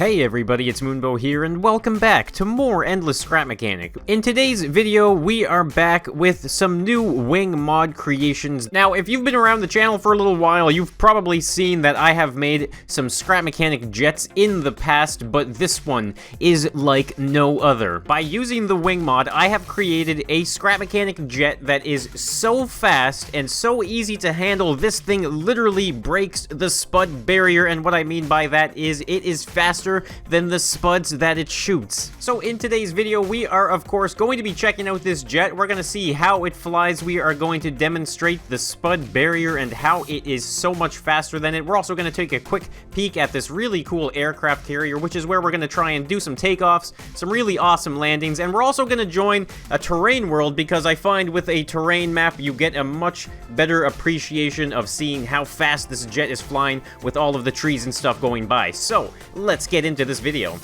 Hey everybody, it's Moonbo here, and welcome back to more Endless Scrap Mechanic. In today's video, we are back with some new wing mod creations. Now, if you've been around the channel for a little while, you've probably seen that I have made some Scrap Mechanic jets in the past, but this one is like no other. By using the wing mod, I have created a Scrap Mechanic jet that is so fast and so easy to handle, this thing literally breaks the SPUD barrier, and what I mean by that is it is faster than the SPUDs that it shoots. So in today's video, we are of course going to be checking out this jet. We're going to see how it flies. We are going to demonstrate the SPUD barrier and how it is so much faster than it. We're also going to take a quick peek at this really cool aircraft carrier, which is where we're going to try and do some takeoffs, some really awesome landings, and we're also going to join a terrain world because I find with a terrain map you get a much better appreciation of seeing how fast this jet is flying with all of the trees and stuff going by. So let's get into this video.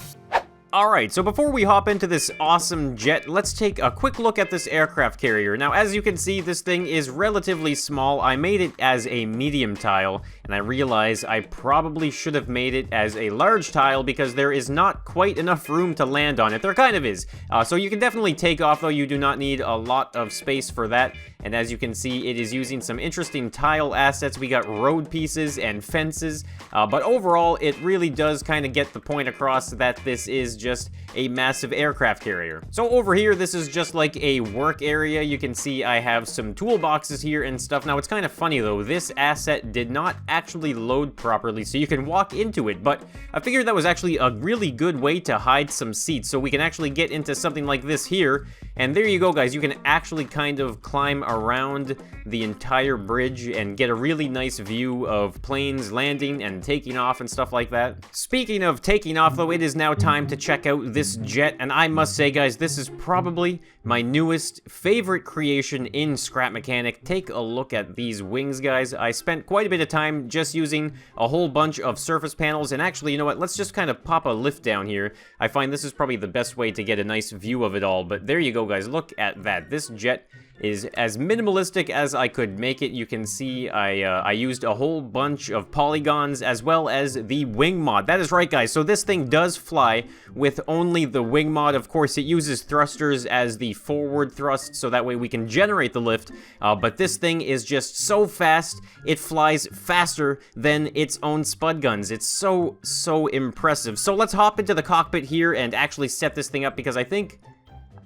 Alright, so before we hop into this awesome jet, let's take a quick look at this aircraft carrier. Now, as you can see, this thing is relatively small. I made it as a medium tile, and I realize I probably should have made it as a large tile because there is not quite enough room to land on it. There kind of is. So you can definitely take off, though you do not need a lot of space for that. And as you can see, it is using some interesting tile assets. We got road pieces and fences, but overall, it really does kind of get the point across that this is just a massive aircraft carrier. So over here, this is just like a work area. You can see I have some toolboxes here and stuff. Now, it's kind of funny, though. This asset did not actually load properly, so you can walk into it, but I figured that was actually a really good way to hide some seats, so we can actually get into something like this here. And there you go, guys. You can actually kind of climb around the entire bridge and get a really nice view of planes landing and taking off and stuff like that. Speaking of taking off, though, it is now time to check out this jet, and I must say, guys, this is probably my newest favorite creation in Scrap Mechanic. Take a look at these wings, guys. I spent quite a bit of time just using a whole bunch of surface panels, and actually, you know what, let's just kind of pop a lift down here. I find this is probably the best way to get a nice view of it all, but there you go, guys. Look at that. This jet is as minimalistic as I could make it. You can see I used a whole bunch of polygons as well as the wing mod. That is right, guys. So this thing does fly with only the wing mod. Of course, it uses thrusters as the forward thrust, so that way we can generate the lift. But this thing is just so fast, it flies faster than its own SPUD guns. It's so impressive. So let's hop into the cockpit here and actually set this thing up because I think...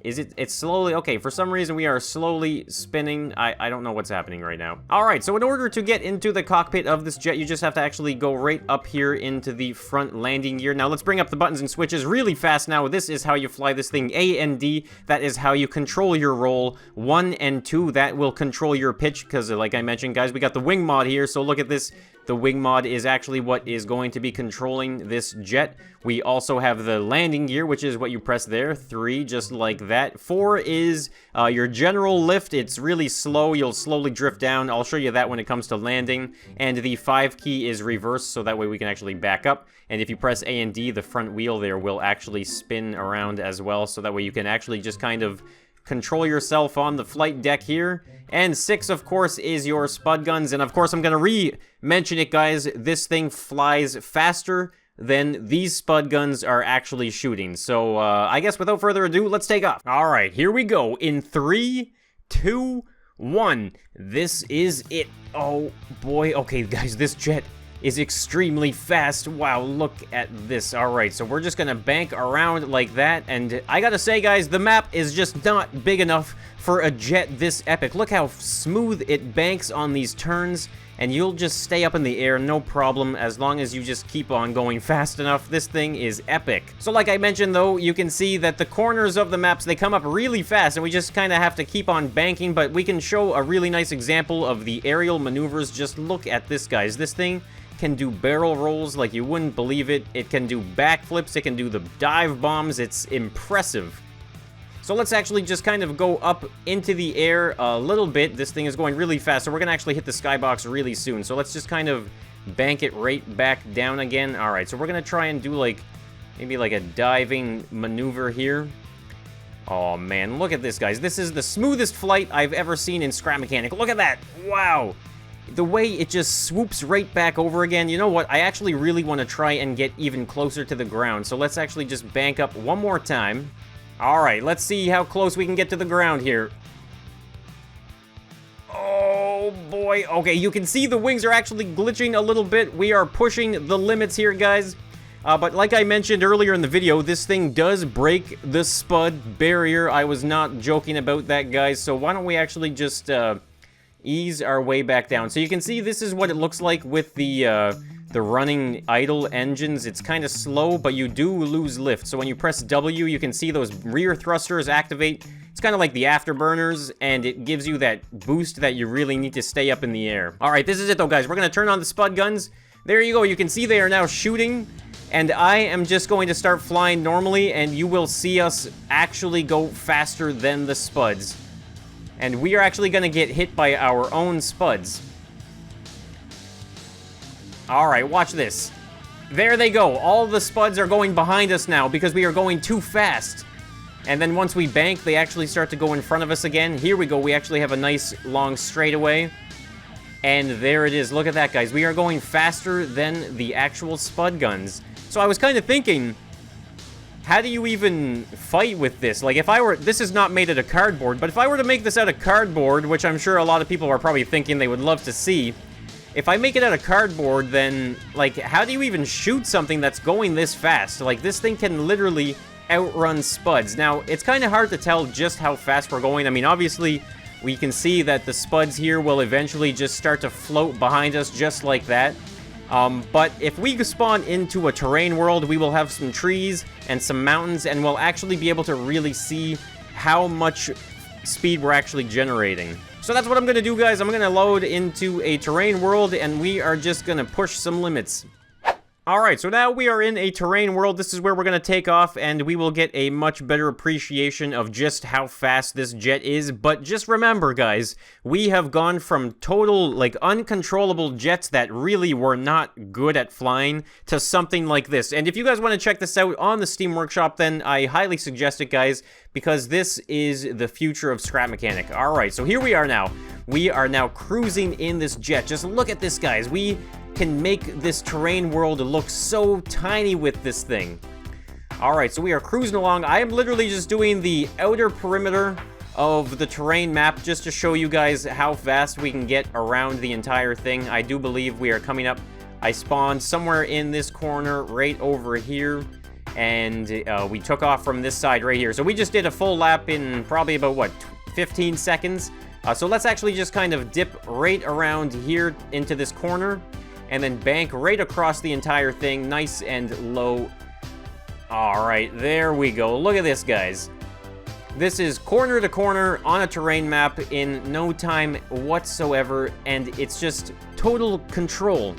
It's slowly... Okay, for some reason we are slowly spinning. I don't know what's happening right now. Alright, so in order to get into the cockpit of this jet, you just have to actually go right up here into the front landing gear. Now, let's bring up the buttons and switches really fast now. This is how you fly this thing. A and D, that is how you control your roll. 1 and 2, that will control your pitch, because like I mentioned, guys, we got the wing mod here, so look at this. The wing mod is actually what is going to be controlling this jet. We also have the landing gear, which is what you press there. 3, just like that. 4 is your general lift. It's really slow. You'll slowly drift down. I'll show you that when it comes to landing. And the 5 key is reverse, so that way we can actually back up. And if you press A and D, the front wheel there will actually spin around as well, so that way you can actually just kind of control yourself on the flight deck here. And 6, of course, is your SPUD guns. And of course, I'm going to re-mention it, guys. This thing flies faster than these SPUD guns are actually shooting. So, I guess without further ado, let's take off. Alright, here we go. In 3, 2, 1. This is it. Oh, boy. Okay, guys, this jet is extremely fast. Wow, look at this. Alright, so we're just gonna bank around like that, and I gotta say, guys, the map is just not big enough for a jet this epic. Look how smooth it banks on these turns, and you'll just stay up in the air, no problem, as long as you just keep on going fast enough. This thing is epic. So like I mentioned, though, you can see that the corners of the maps, they come up really fast, and we just kind of have to keep on banking, but we can show a really nice example of the aerial maneuvers. Just look at this, guys. This thing can do barrel rolls like you wouldn't believe it. It can do backflips. It can do the dive bombs. It's impressive. So let's actually just kind of go up into the air a little bit. This thing is going really fast, so we're going to actually hit the skybox really soon. So let's just kind of bank it right back down again. All right, so we're going to try and do like maybe like a diving maneuver here. Oh, man, look at this, guys. This is the smoothest flight I've ever seen in Scrap Mechanic. Look at that. Wow. the way it just swoops right back over again. You know what? I actually really want to try and get even closer to the ground. So let's actually just bank up one more time. All right, let's see how close we can get to the ground here. Oh, boy. Okay, you can see the wings are actually glitching a little bit. We are pushing the limits here, guys. But like I mentioned earlier in the video, this thing does break the SPUD barrier. I was not joking about that, guys. So why don't we actually just ease our way back down. So you can see this is what it looks like with the running idle engines. It's kind of slow, but you do lose lift. So when you press W, you can see those rear thrusters activate. It's kind of like the afterburners, and it gives you that boost that you really need to stay up in the air. All right, this is it though, guys. We're going to turn on the SPUD guns. There you go. You can see they are now shooting, and I am just going to start flying normally, and you will see us actually go faster than the SPUDs. And we are actually going to get hit by our own SPUDs. Alright, watch this. There they go. All the SPUDs are going behind us now because we are going too fast. And then once we bank, they actually start to go in front of us again. Here we go. We actually have a nice long straightaway. And there it is. Look at that, guys. We are going faster than the actual SPUD guns. So I was kind of thinking, how do you even fight with this? Like, if I were... This is not made out of cardboard, but if I were to make this out of cardboard, which I'm sure a lot of people are probably thinking they would love to see, if I make it out of cardboard, then, like, how do you even shoot something that's going this fast? Like, this thing can literally outrun SPUDs. Now, it's kind of hard to tell just how fast we're going. I mean, obviously, we can see that the SPUDs here will eventually just start to float behind us just like that. But if we spawn into a terrain world, we will have some trees and some mountains, and we'll actually be able to really see how much speed we're actually generating. So that's what I'm going to do, guys. I'm going to load into a terrain world, and we are just going to push some limits. Alright, so now we are in a terrain world. This is where we're going to take off, and we will get a much better appreciation of just how fast this jet is. But just remember, guys, we have gone from total, like, uncontrollable jets that really were not good at flying to something like this. And if you guys want to check this out on the Steam Workshop, then I highly suggest it, guys, because this is the future of Scrap Mechanic. Alright, so here we are now. We are now cruising in this jet. Just look at this, guys. We can make this terrain world look so tiny with this thing. Alright, so we are cruising along. I am literally just doing the outer perimeter of the terrain map just to show you guys how fast we can get around the entire thing. I do believe we are coming up. I spawned somewhere in this corner right over here, and we took off from this side right here. So we just did a full lap in probably about, what, 15 seconds? So let's actually just kind of dip right around here into this corner, and then bank right across the entire thing, nice and low. Alright, there we go. Look at this, guys. This is corner to corner on a terrain map in no time whatsoever, and it's just total control.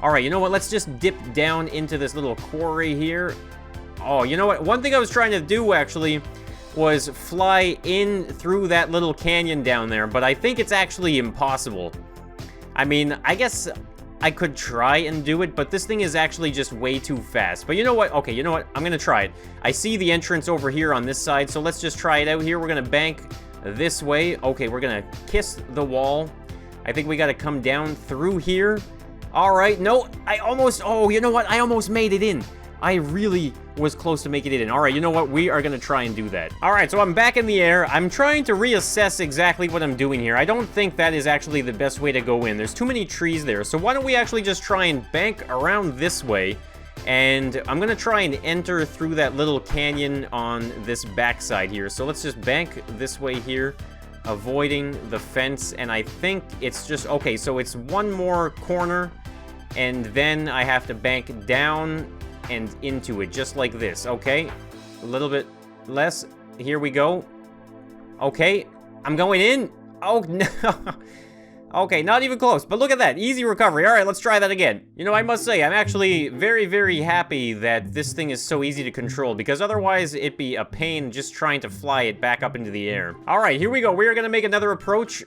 Alright, you know what? Let's just dip down into this little quarry here. Oh, you know what? One thing I was trying to do, actually, was fly in through that little canyon down there, but I think it's actually impossible. I mean, I guess I could try and do it, but this thing is actually just way too fast. But you know what? Okay, you know what? I'm gonna try it. I see the entrance over here on this side, so let's just try it out here. We're gonna bank this way. Okay, we're gonna kiss the wall. I think we gotta come down through here. All right, no, I almost, oh, you know what? I almost made it in. I really was close to making it in. All right, you know what? We are going to try and do that. All right, so I'm back in the air. I'm trying to reassess exactly what I'm doing here. I don't think that is actually the best way to go in. There's too many trees there. So why don't we actually just try and bank around this way? And I'm going to try and enter through that little canyon on this backside here. So let's just bank this way here, avoiding the fence. And I think it's just, okay, so it's one more corner, and then I have to bank down and into it, just like this. Okay, a little bit less. Here we go. Okay, I'm going in. Oh, no. Okay, not even close, but look at that. Easy recovery. All right, let's try that again. You know, I must say, I'm actually very, very happy that this thing is so easy to control, because otherwise it'd be a pain just trying to fly it back up into the air. All right, here we go. We're gonna make another approach.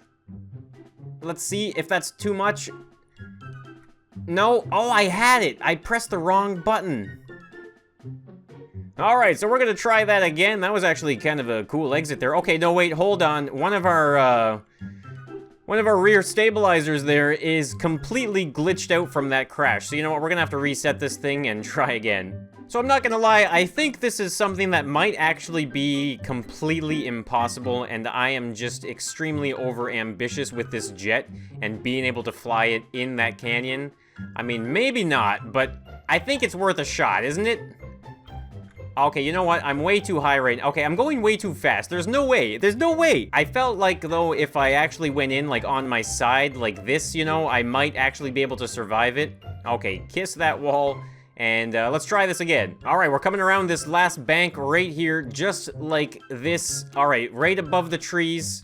Let's see if that's too much. No. Oh, I had it. I pressed the wrong button. Alright, so we're gonna try that again. That was actually kind of a cool exit there. Okay, no, wait, hold on. One of our one of our rear stabilizers there is completely glitched out from that crash. So you know what, we're gonna have to reset this thing and try again. So I'm not gonna lie, I think this is something that might actually be completely impossible, and I am just extremely over-ambitious with this jet and being able to fly it in that canyon. I mean, maybe not, but I think it's worth a shot, isn't it? Okay, you know what? I'm way too high right now. Okay, I'm going way too fast. There's no way. There's no way. I felt like, though, if I actually went in, like, on my side like this, you know, I might actually be able to survive it. Okay, kiss that wall. And let's try this again. All right, we're coming around this last bank right here, just like this. All right, right above the trees.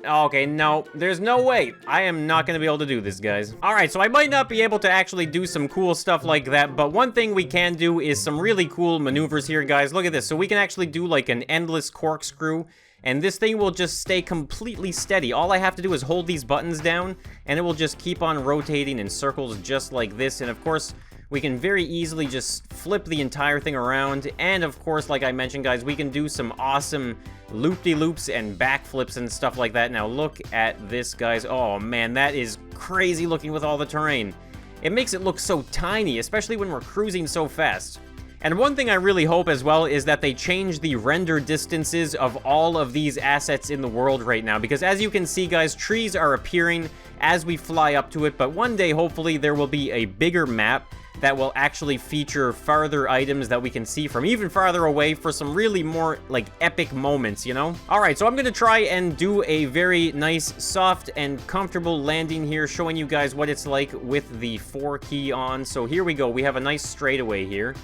Okay, no, there's no way. I am not going to be able to do this, guys. All right, so I might not be able to actually do some cool stuff like that, but one thing we can do is some really cool maneuvers here, guys. Look at this. So we can actually do like an endless corkscrew, and this thing will just stay completely steady. All I have to do is hold these buttons down, and it will just keep on rotating in circles just like this. And of course, we can very easily just flip the entire thing around. And of course, like I mentioned, guys, we can do some awesome loop-de-loops and backflips and stuff like that. Now look at this, guys. Oh man, that is crazy looking with all the terrain. It makes it look so tiny, especially when we're cruising so fast. And one thing I really hope as well is that they change the render distances of all of these assets in the world right now, because as you can see, guys, trees are appearing as we fly up to it, but one day hopefully there will be a bigger map that will actually feature farther items that we can see from even farther away for some really more, like, epic moments, you know? Alright, so I'm gonna try and do a very nice, soft, and comfortable landing here, showing you guys what it's like with the 4 key on. So here we go. We have a nice straightaway here,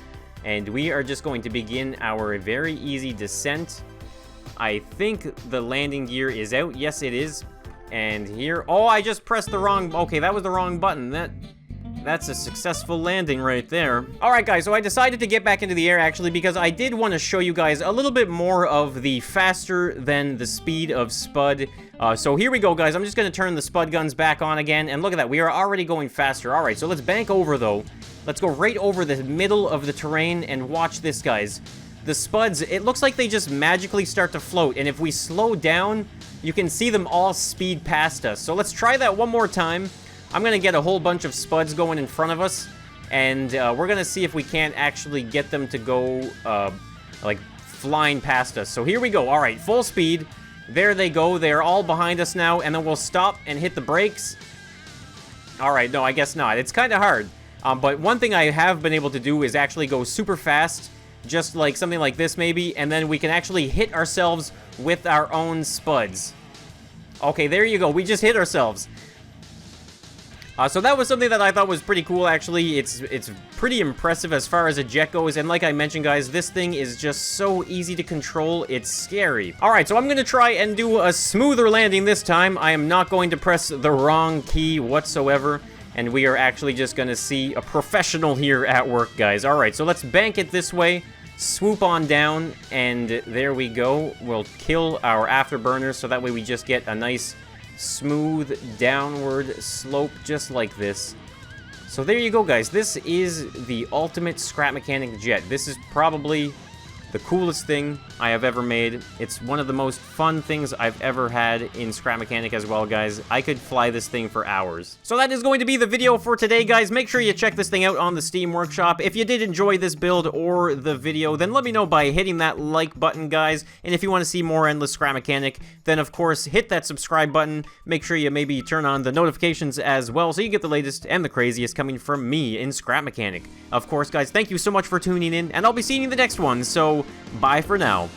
and we are just going to begin our very easy descent. I think the landing gear is out. Yes, it is. And here... Oh, I just pressed the wrong... Okay, that was the wrong button. That's a successful landing right there. Alright guys, so I decided to get back into the air actually because I did want to show you guys a little bit more of the faster than the speed of SPUD. So here we go, guys. I'm just going to turn the SPUD guns back on again, and look at that. We are already going faster. Alright, so let's bank over though. Let's go right over the middle of the terrain and watch this, guys. The SPUDs, it looks like they just magically start to float, and if we slow down, you can see them all speed past us. So let's try that one more time. I'm going to get a whole bunch of SPUDs going in front of us, and we're going to see if we can't actually get them to go, like, flying past us. So here we go. All right, full speed. There they go. They're all behind us now, and then we'll stop and hit the brakes. All right, no, I guess not. It's kind of hard. But one thing I have been able to do is actually go super fast, just like something like this maybe, and then we can actually hit ourselves with our own SPUDs. Okay, there you go. We just hit ourselves. So that was something that I thought was pretty cool, actually. It's pretty impressive as far as a jet goes, and like I mentioned, guys, this thing is just so easy to control, it's scary. Alright, so I'm gonna try and do a smoother landing this time. I am not going to press the wrong key whatsoever, and we are actually just gonna see a professional here at work, guys. Alright, so let's bank it this way, swoop on down, and there we go. We'll kill our afterburners, so that way we just get a nice smooth downward slope just like this. So there you go, guys. This is the ultimate scrap mechanic jet. This is probably the coolest thing I have ever made. It's one of the most fun things I've ever had in scrap mechanic as well, guys. I could fly this thing for hours. So that is going to be the video for today, guys. Make sure you check this thing out on the Steam Workshop. If you did enjoy this build or the video, then let me know by hitting that like button, guys. And if you want to see more Endless Scrap Mechanic, then of course hit that subscribe button. Make sure you maybe turn on the notifications as well, so you get the latest and the craziest coming from me in scrap mechanic. Of course, guys, thank you so much for tuning in, and I'll be seeing you in the next one. So bye for now.